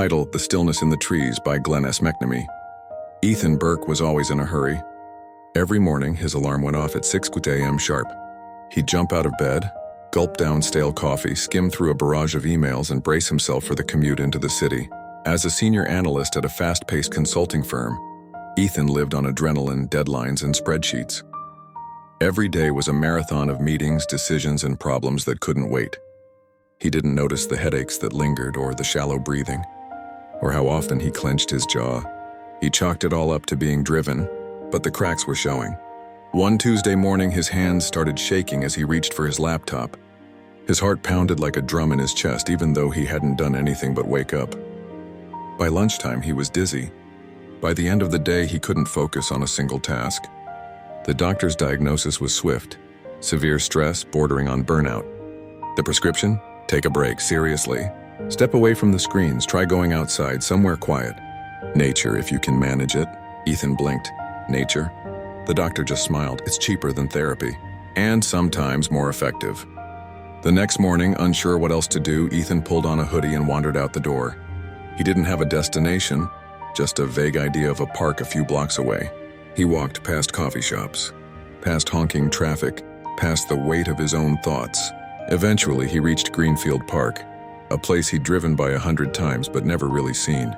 Title: The Stillness in the Trees by Glenn S. McNamee. Ethan Burke was always in a hurry. Every morning, his alarm went off at 6 a.m. sharp. He'd jump out of bed, gulp down stale coffee, skim through a barrage of emails, and brace himself for the commute into the city. As a senior analyst at a fast-paced consulting firm, Ethan lived on adrenaline, deadlines, and spreadsheets. Every day was a marathon of meetings, decisions, and problems that couldn't wait. He didn't notice the headaches that lingered, or the shallow breathing, or how often he clenched his jaw. He chalked it all up to being driven, but the cracks were showing. One Tuesday morning, his hands started shaking as he reached for his laptop. His heart pounded like a drum in his chest, even though he hadn't done anything but wake up. By lunchtime, he was dizzy. By the end of the day, he couldn't focus on a single task. The doctor's diagnosis was swift: severe stress bordering on burnout. The prescription? Take a break, seriously. Step away from the screens, try going outside, somewhere quiet. Nature, if you can manage it. Ethan blinked. Nature? The doctor just smiled. It's cheaper than therapy, and sometimes more effective. The next morning, unsure what else to do, Ethan pulled on a hoodie and wandered out the door. He didn't have a destination, just a vague idea of a park a few blocks away. He walked past coffee shops, past honking traffic, past the weight of his own thoughts. Eventually, he reached Greenfield Park, a place he'd driven by 100 times but never really seen.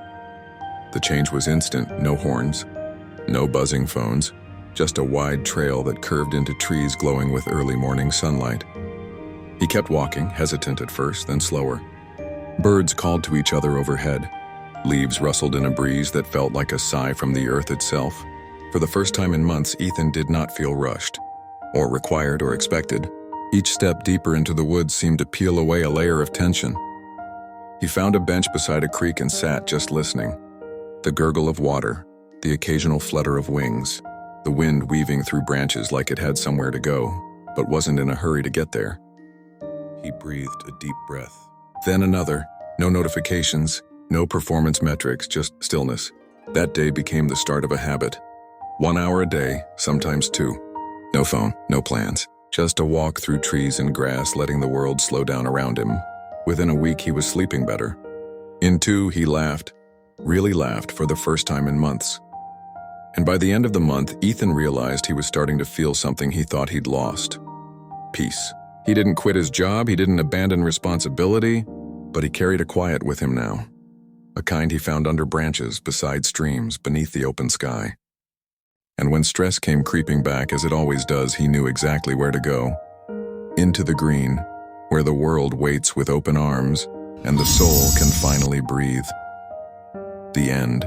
The change was instant: no horns, no buzzing phones, just a wide trail that curved into trees glowing with early morning sunlight. He kept walking, hesitant at first, then slower. Birds called to each other overhead. Leaves rustled in a breeze that felt like a sigh from the earth itself. For the first time in months, Ethan did not feel rushed, or required or expected. Each step deeper into the woods seemed to peel away a layer of tension. He found a bench beside a creek and sat, just listening. The gurgle of water, the occasional flutter of wings, the wind weaving through branches like it had somewhere to go, but wasn't in a hurry to get there. He breathed a deep breath. Then another. No notifications, no performance metrics, just stillness. That day became the start of a habit. 1 hour a day, sometimes 2. No phone, no plans. Just a walk through trees and grass, letting the world slow down around him. Within a week, he was sleeping better. In 2, he laughed. Really laughed for the first time in months. And by the end of the month, Ethan realized he was starting to feel something he thought he'd lost: peace. He didn't quit his job, he didn't abandon responsibility, but he carried a quiet with him now. A kind he found under branches, beside streams, beneath the open sky. And when stress came creeping back, as it always does, he knew exactly where to go. Into the green, where the world waits with open arms, and the soul can finally breathe. The end.